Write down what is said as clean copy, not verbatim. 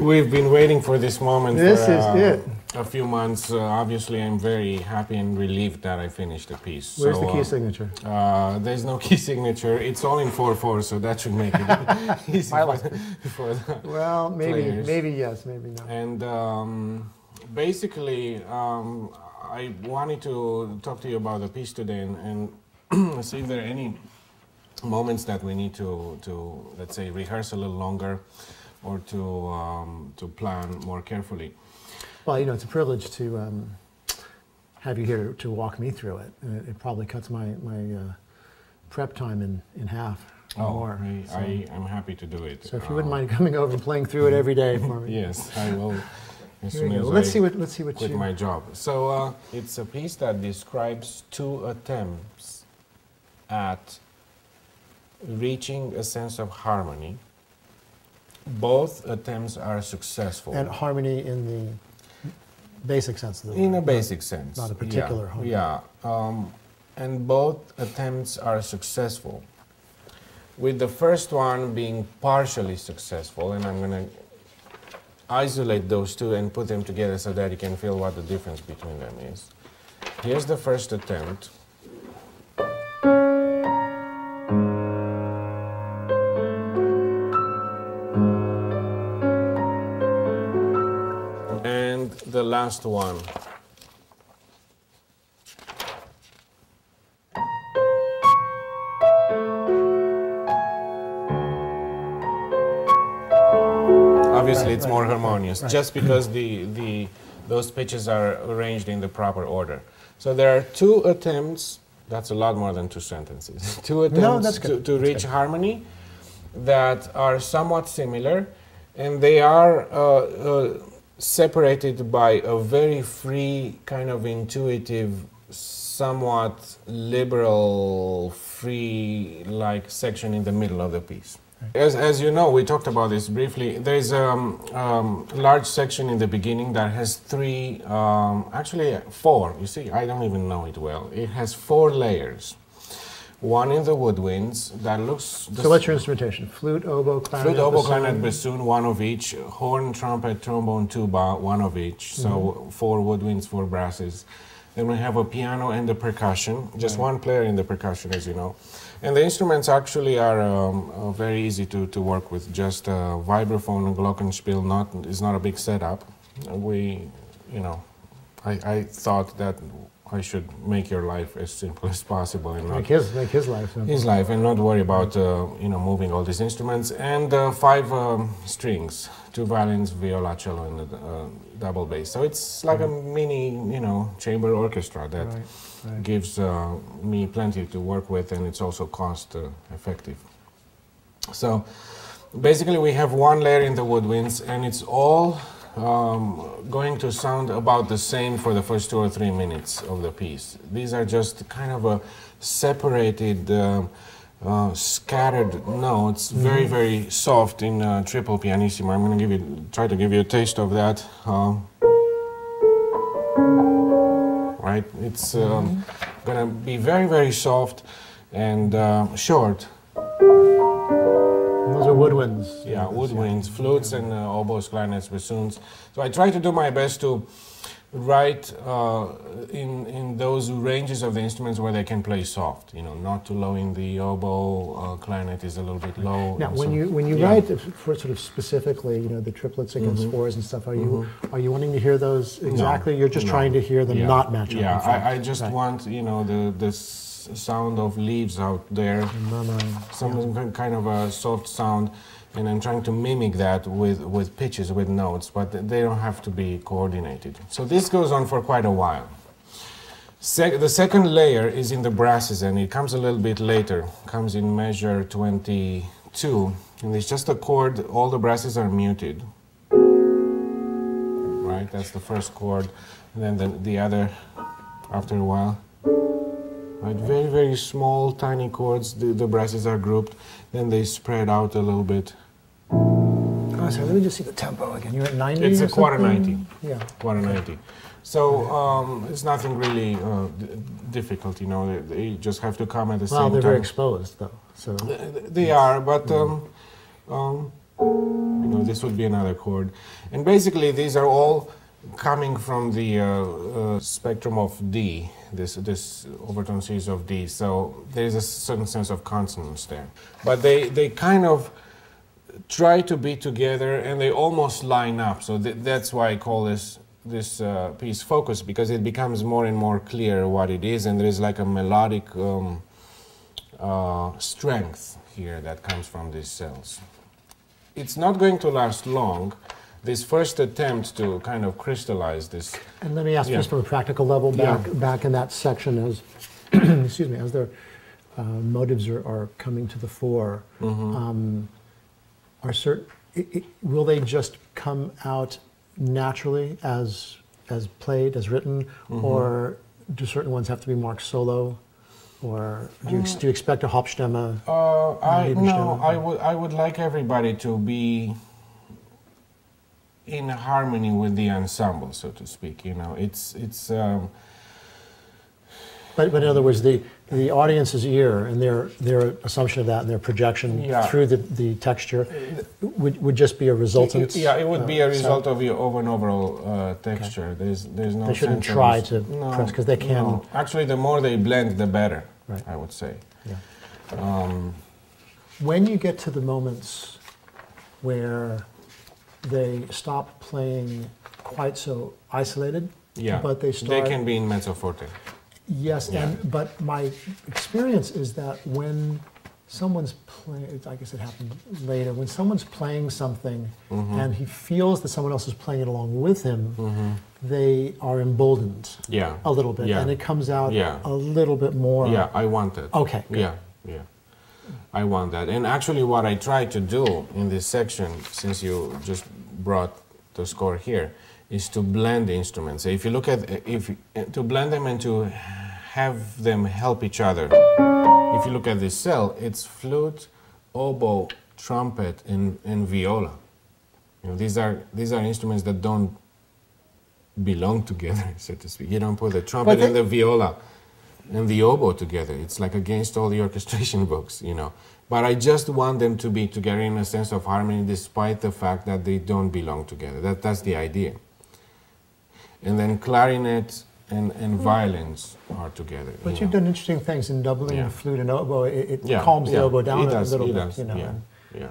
We've been waiting for this moment This for is it. a few months. Obviously, I'm very happy and relieved that I finished the piece. Where's the key signature? There's no key signature. It's all in 4/4, so that should make it easy for the Well, players. maybe yes, maybe no. And basically, I wanted to talk to you about the piece today and see if there are any moments that we need to let's say, rehearse a little longer or to plan more carefully. Well, you know, it's a privilege to have you here to walk me through it. It probably cuts my prep time in half or more. I'm happy to do it. So if you wouldn't mind coming over and playing through it every day for me. Yes, I will. As Here soon we go. as Let's I see what quit you... my job. So it's a piece that describes 2 attempts at reaching a sense of harmony. Both attempts are successful. And harmony in the basic sense of the word. In a basic sense. Not a particular harmony. Yeah. And both attempts are successful. With the first one being partially successful, and I'm going to isolate those 2 and put them together so that you can feel what the difference between them is. Here's the first attempt. And the last one. Obviously, it's more harmonious, just because those pitches are arranged in the proper order. So there are 2 attempts. That's a lot more than 2 sentences. 2 attempts to reach harmony that are somewhat similar, and they are separated by a very free, kind of intuitive, somewhat liberal, free-like section in the middle of the piece. As you know, we talked about this briefly, there's a large section in the beginning that has 3, actually 4, you see, I don't even know it well. It has 4 layers. One in the woodwinds that looks... So what's your instrumentation? Flute, oboe, clarinet, flute, oboe, clarinet, bassoon, 1 of each. Horn, trumpet, trombone, tuba, 1 of each. So 4 woodwinds, 4 brasses. Then we have a piano and the percussion. Just 1 player in the percussion, as you know. And the instruments actually are very easy to work with. Just a vibraphone and glockenspiel. It's not a big setup. I thought that I should make your life as simple as possible and make his life simple. His life, and not worry about moving all these instruments. And 5 strings, 2 violins, viola, cello, and a double bass. So it's like a mini, chamber orchestra that gives me plenty to work with, and it's also cost effective. So basically, we have 1 layer in the woodwinds, and it's all going to sound about the same for the first 2 or 3 minutes of the piece. These are just kind of a separated, scattered notes, very, very soft in triple pianissimo. I'm going to try to give you a taste of that. Right? It's going to be very, very soft and short. Those are woodwinds. Yeah, woodwinds, flutes, and oboes, clarinets, bassoons. So I try to do my best to write in those ranges of the instruments where they can play soft. Not too low in the oboe. Clarinet is a little bit low. Now, when you write for sort of specifically, the triplets against 4s and stuff, are you wanting to hear those exactly? No, you're just trying to hear them not match up. Yeah, I just want the sound of leaves out there, some kind of a soft sound, and I'm trying to mimic that with pitches, with notes, but they don't have to be coordinated. So this goes on for quite a while. The second layer is in the brasses, and it comes a little bit later, comes in measure 22, and it's just a chord, all the brasses are muted. Right, that's the first chord, and then the other after a while. Right, very, very small, tiny chords. The brasses are grouped. Then they spread out a little bit. Oh, sorry, let me just see the tempo again. You're at 90? It's a quarter 90. Yeah. Quarter 90. So it's nothing really difficult, They just have to come at the same time. Well, they're very exposed, though. So they are, but No, this would be another chord. And basically, these are all coming from the spectrum of D, this overtone series of D. So there's a certain sense of consonance there. But they kind of try to be together, and they almost line up. So that's why I call this piece focus, because it becomes more and more clear what it is, and there is like a melodic strength here that comes from these cells. It's not going to last long, this first attempt to kind of crystallize this. And let me ask just from a practical level, back in that section, as excuse me, as their motives are coming to the fore, are certain, will they just come out naturally as played, as written, or do certain ones have to be marked solo? Or do you expect a Hauptstimme? I would like everybody to be in harmony with the ensemble, so to speak. You know, it's. But in other words, the audience's ear and their assumption of that and their projection through the texture would just be a resultant. It would be a result of an overall texture. Okay. There's no. They shouldn't try to press, because they can. No. Actually, the more they blend, the better. Right. I would say. Yeah. When you get to the moments where they stop playing quite so isolated, but they start. They can be in mezzo forte. Yes, but my experience is that when someone's playing, I guess it happened later, when someone's playing something and he feels that someone else is playing it along with him, they are emboldened a little bit, and it comes out a little bit more. Yeah, I want it. Okay. Good. Yeah. I want that. And actually what I try to do in this section, since you just brought the score here, is to blend the instruments. If you look at, to blend them and to have them help each other. If you look at this cell, it's flute, oboe, trumpet, and viola. You know, these are instruments that don't belong together, so to speak. You don't put the trumpet and the viola and the oboe together. It's like against all the orchestration books, you know. But I just want them to be together in a sense of harmony, despite the fact that they don't belong together. That's the idea. And then clarinet and violins are together. But you've done interesting things in doubling the flute and oboe. It calms the oboe down a little bit. You know.